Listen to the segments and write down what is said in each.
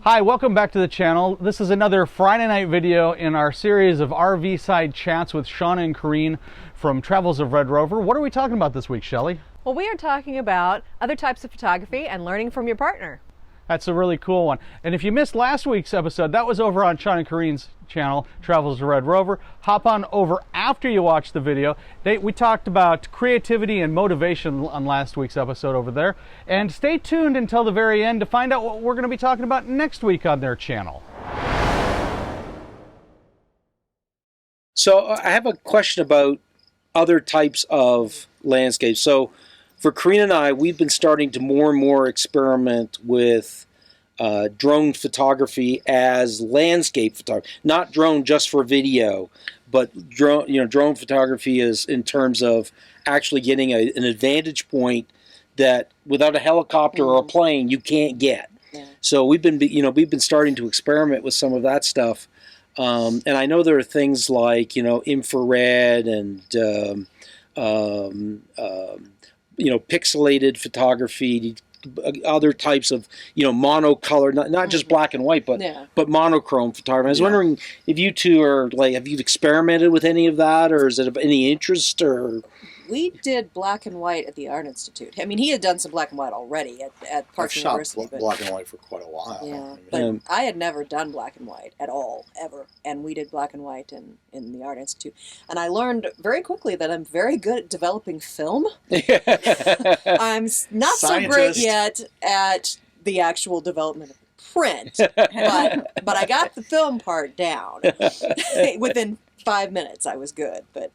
Hi, welcome back to the channel. This is another Friday night video in our series of RV side chats with Shawn and Corinne from Travels of Red Rover. What are we talking about this week, Shelley? Well, we are talking about other types of photography and learning from your partner. That's a really cool one. And if you missed last week's episode, that was over on Shawn and Corinne's channel, Travels of Red Rover. Hop on over after you watch the video. We talked about creativity and motivation on last week's episode over there. And stay tuned until the very end to find out what we're going to be talking about next week on their channel. So I have a question about other types of landscapes. So for Corinne and I, we've been starting to more and more experiment with drone photography as landscape photography. Not drone just for video, but drone photography is in terms of actually getting an advantage point that without a helicopter or a plane you can't get. Yeah. So we've been starting to experiment with some of that stuff. And I know there are things like infrared and pixelated photography, other types of monocolor, not just black and white, but monochrome photography. I was wondering if you two are have you experimented with any of that, or is it of any interest? Or we did black and white at the Art Institute. I mean, he had done some black and white already at Park University. I've shot black and white for quite a while. Yeah, but I had never done black and white at all, ever. And we did black and white in the Art Institute. And I learned very quickly that I'm very good at developing film. I'm not so great yet at the actual development of print, but I got the film part down. Within 5 minutes, I was good, but...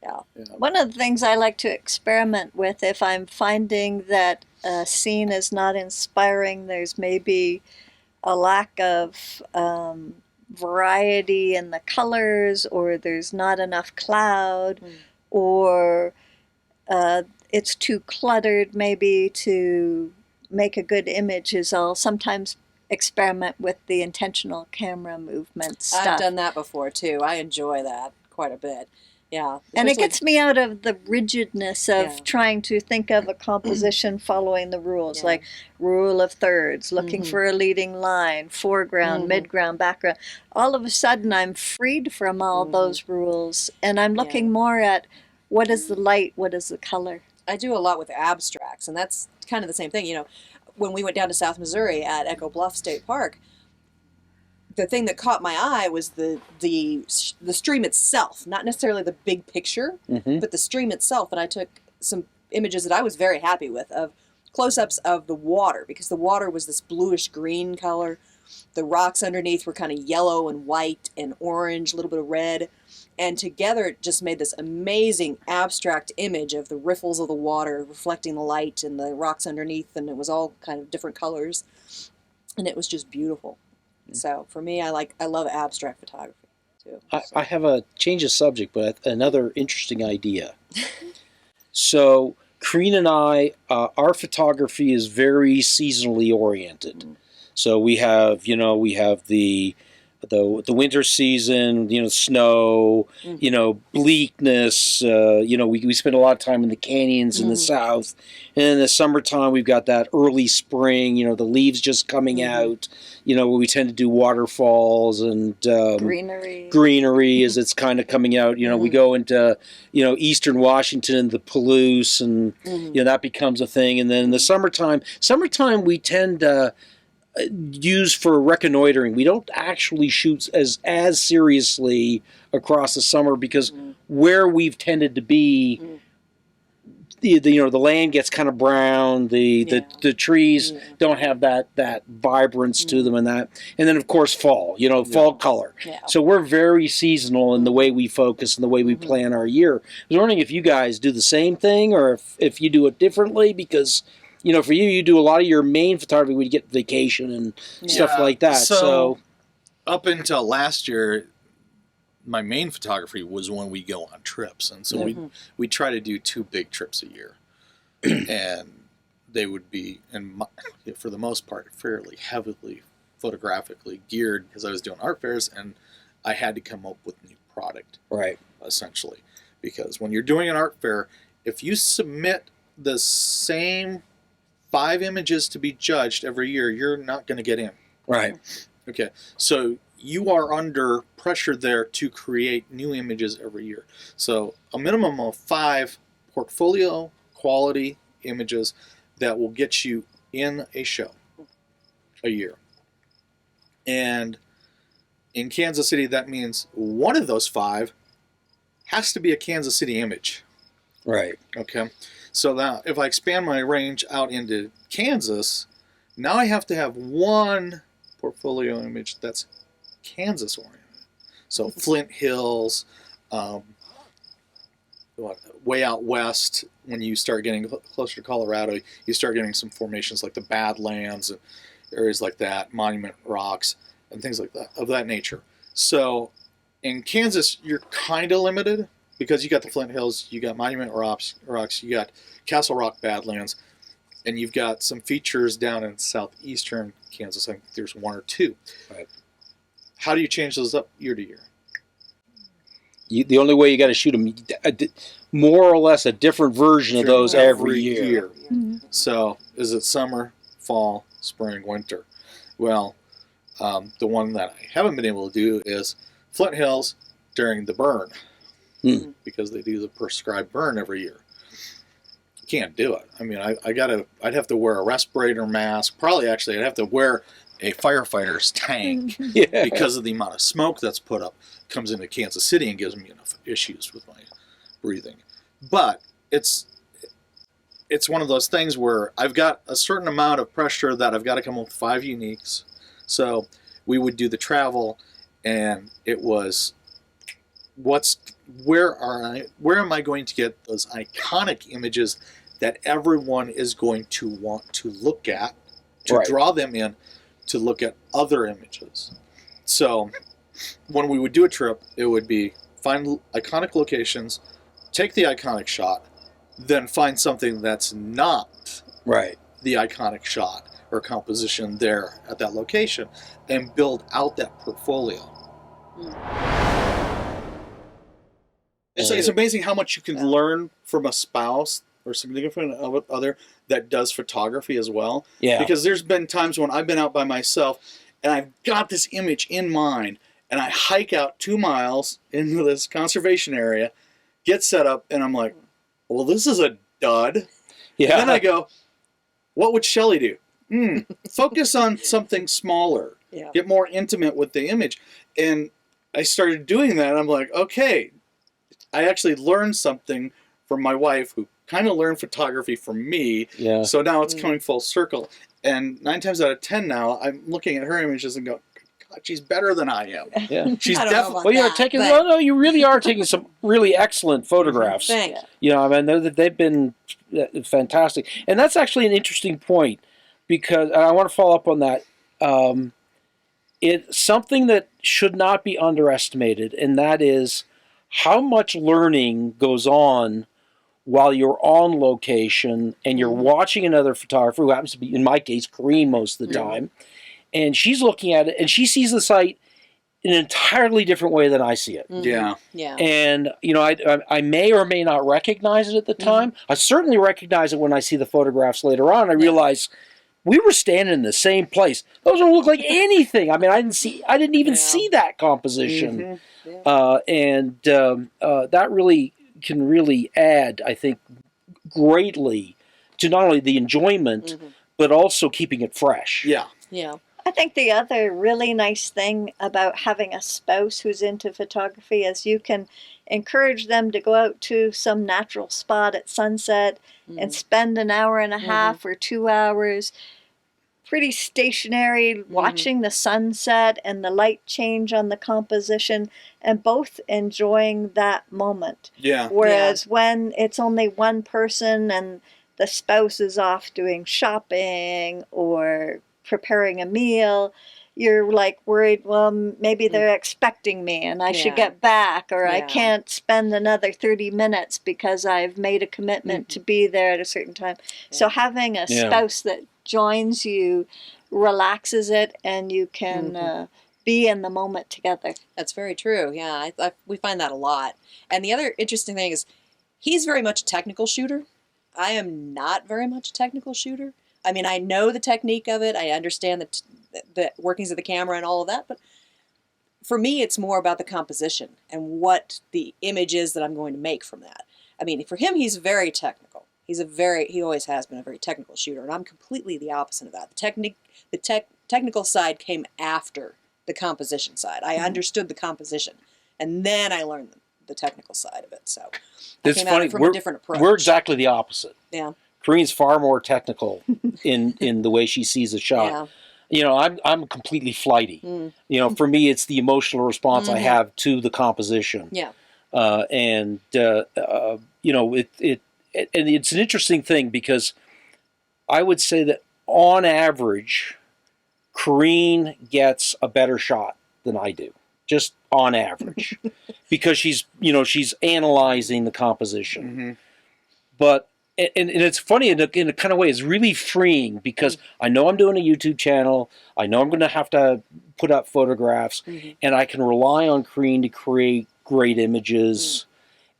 Yeah. One of the things I like to experiment with, if I'm finding that a scene is not inspiring, there's maybe a lack of variety in the colors, or there's not enough cloud, or it's too cluttered maybe to make a good image, is I'll sometimes experiment with the intentional camera movement stuff. I've done that before too. I enjoy that quite a bit. Yeah. And it gets me out of the rigidness of trying to think of a composition following the rules, like rule of thirds, looking for a leading line, foreground, midground, background. All of a sudden I'm freed from all those rules, and I'm looking more at what is the light, what is the color. I do a lot with abstracts, and that's kind of the same thing. When we went down to South Missouri at Echo Bluff State Park, the thing that caught my eye was the stream itself, not necessarily the big picture, but the stream itself. And I took some images that I was very happy with of close-ups of the water, because the water was this bluish green color. The rocks underneath were kind of yellow and white and orange, a little bit of red. And together it just made this amazing abstract image of the riffles of the water reflecting the light and the rocks underneath, and it was all kind of different colors. And it was just beautiful. So for me, I love abstract photography too. I have a change of subject, but another interesting idea. So Corinne and I, our photography is very seasonally oriented. So we have the winter season, snow, bleakness. We spend a lot of time in the canyons in the south, and in the summertime we've got that early spring. The leaves just coming out. Where we tend to do waterfalls and greenery as it's kind of coming out. We go into eastern Washington, the Palouse, and that becomes a thing. And then in the summertime we tend to use for reconnoitering. We don't actually shoot as seriously across the summer, because where we've tended to be, the land gets kind of brown. The trees don't have that vibrance to them, and then of course fall. Fall color. Yeah. So we're very seasonal in the way we focus and the way we plan our year. I was wondering if you guys do the same thing, or if you do it differently, because for you do a lot of your main photography when you get vacation and stuff like that. So up until last year, my main photography was when we go on trips. And so we try to do 2 big trips a year. And they would be, for the most part, fairly heavily photographically geared, because I was doing art fairs and I had to come up with new product. Right. Essentially. Because when you're doing an art fair, if you submit the same 5 images to be judged every year, you're not going to get in. Right. Okay, so you are under pressure there to create new images every year. So a minimum of 5 portfolio quality images that will get you in a show a year. And in Kansas City, that means one of those 5 has to be a Kansas City image. Right. Okay, so now if I expand my range out into Kansas, now I have to have one portfolio image that's Kansas oriented. So Flint Hills, way out west, when you start getting closer to Colorado, you start getting some formations like the Badlands and areas like that, Monument Rocks, and things like that, of that nature. So in Kansas, you're kind of limited because you got the Flint Hills, you got Monument Rocks, you got Castle Rock Badlands, and you've got some features down in southeastern Kansas. I think there's 1 or 2. Right. How do you change those up year to year? The only way you got to shoot them, more or less a different version of those every year. Mm-hmm. So is it summer, fall, spring, winter? Well, the one that I haven't been able to do is Flint Hills during the burn, because they do the prescribed burn every year. Can't do it. I mean, I'd have to wear a respirator mask. Probably, actually, I'd have to wear a firefighter's tank because of the amount of smoke that's put up. Comes into Kansas City and gives me enough issues with my breathing. But it's one of those things where I've got a certain amount of pressure that I've got to come up with 5 uniques. So we would do the travel, and it was where am I going to get those iconic images that everyone is going to want to look at, to draw them in to look at other images. So when we would do a trip, it would be find iconic locations, take the iconic shot, then find something that's not the iconic shot or composition there at that location, and build out that portfolio. It's amazing how much you can learn from a spouse or significant other that does photography as well. Yeah. Because there's been times when I've been out by myself and I've got this image in mind, and I hike out 2 miles into this conservation area, get set up, and I'm like, well, this is a dud. Yeah. Then I go, what would Shelley do? Focus on something smaller. Yeah. Get more intimate with the image. And I started doing that, and I'm like, okay, I actually learned something from my wife, who kind of learned photography from me. Yeah. So now it's coming full circle. And 9 times out of 10 now, I'm looking at her images and go, God, she's better than I am. Yeah. She's I don't know definitely. about Well, you're that, taking. but- No, you really are taking some really excellent photographs. Thanks. You know, I mean, I know that they've been fantastic, and that's actually an interesting point, because and I want to follow up on that. It's something that should not be underestimated, and that is how much learning goes on while you're on location and you're watching another photographer, who happens to be, in my case, Corinne most of the time, and she's looking at it and she sees the site in an entirely different way than I see it. Yeah. Yeah. And, you know, I may or may not recognize it at the time. I certainly recognize it when I see the photographs later on. I realize we were standing in the same place. Those don't look like anything. I mean, I didn't even see that composition. That really can really add, I think, greatly to not only the enjoyment, but also keeping it fresh. Yeah. Yeah. I think the other really nice thing about having a spouse who's into photography is you can encourage them to go out to some natural spot at sunset and spend an hour and a half or 2 hours pretty stationary watching the sunset and the light change on the composition, and both enjoying that moment. Yeah. Whereas when it's only one person and the spouse is off doing shopping or preparing a meal, you're like worried, well, maybe they're expecting me and I should get back, or I can't spend another 30 minutes because I've made a commitment to be there at a certain time. So having a spouse that joins you relaxes it, and you can be in the moment together. That's very true. Yeah, we find that a lot. And the other interesting thing is he's very much a technical shooter. I am not very much a technical shooter. I mean, I know the technique of it. I understand the workings of the camera and all of that, but for me, it's more about the composition and what the image is that I'm going to make from that. I mean, for him, he's very technical. He always has been a very technical shooter, and I'm completely the opposite of that. The technical side came after the composition side. I understood the composition, and then I learned the technical side of it. So It's funny. from a different approach. We're exactly the opposite. Yeah. Corinne's far more technical in the way she sees a shot. Yeah. You know, I'm completely flighty. You know, for me, it's the emotional response I have to the composition. Yeah. You know, and it's an interesting thing because I would say that on average, Corinne gets a better shot than I do, just on average, because she's analyzing the composition. But and it's funny in a kind of way. It's really freeing because I know I'm doing a YouTube channel. I know I'm going to have to put up photographs, and I can rely on Corinne to create great images.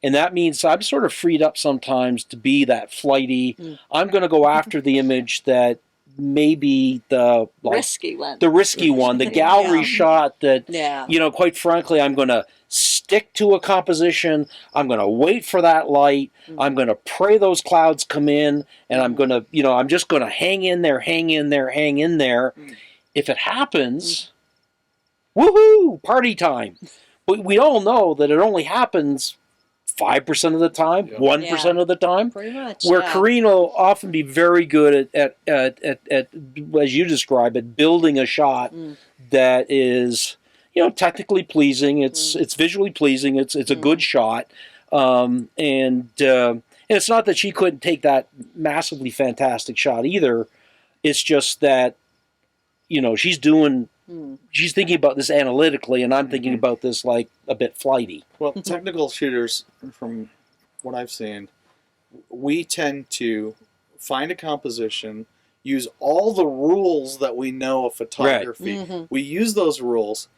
And that means I'm sort of freed up sometimes to be that flighty. I'm going to go after the image that maybe the Risky one. the risky one, the gallery shot that, you know, quite frankly, I'm going to stick to a composition. I'm going to wait for that light. I'm going to pray those clouds come in, and I'm going to, you know, I'm just going to hang in there. If it happens, woohoo, party time. But we all know that it only happens 5% of the time, 1% of the time. Pretty much. Where Corinne will often be very good at as you describe it, building a shot that is, you know, technically pleasing. It's visually pleasing. It's a good shot, and it's not that she couldn't take that massively fantastic shot either. It's just that, you know, she's thinking about this analytically, and I'm thinking about this like a bit flighty. Well, technical shooters, from what I've seen, we tend to find a composition, use all the rules that we know of photography. We use those rules,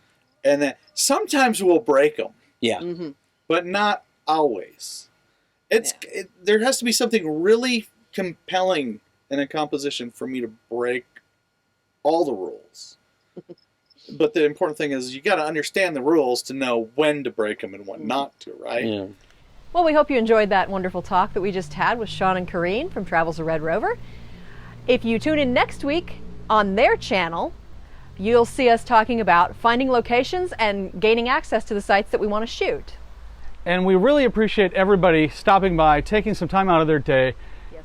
and then sometimes we'll break them. Yeah. But not always. There has to be something really compelling in a composition for me to break all the rules. But the important thing is you got to understand the rules to know when to break them and when not to, right? Yeah. Well, we hope you enjoyed that wonderful talk that we just had with Shawn and Corinne from Travels the Red Rover. If you tune in next week on their channel, you'll see us talking about finding locations and gaining access to the sites that we want to shoot. And we really appreciate everybody stopping by, taking some time out of their day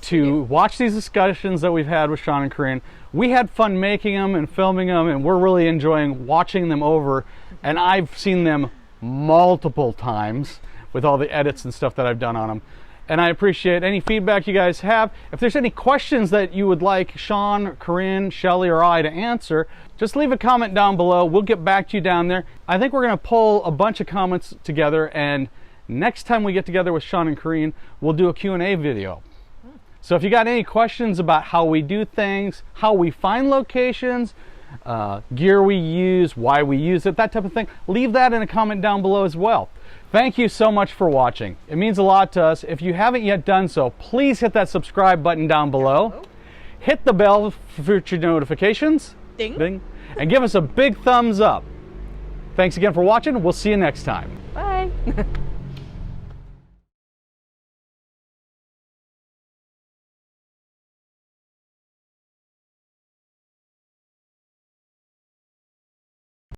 to watch these discussions that we've had with Shawn and Corinne. We had fun making them and filming them, and we're really enjoying watching them over. And I've seen them multiple times with all the edits and stuff that I've done on them. And I appreciate any feedback you guys have. If there's any questions that you would like Shawn, Corinne, Shelley, or I to answer, just leave a comment down below. We'll get back to you down there. I think we're going to pull a bunch of comments together, and next time we get together with Shawn and Corinne, we'll do a Q&A video. So if you got any questions about how we do things, how we find locations, gear we use, why we use it, that type of thing, leave that in a comment down below as well. Thank you so much for watching. It means a lot to us. If you haven't yet done so, please hit that subscribe button down below. Hit the bell for future notifications. Ding. Ding. And give us a big thumbs up. Thanks again for watching. We'll see you next time. Bye.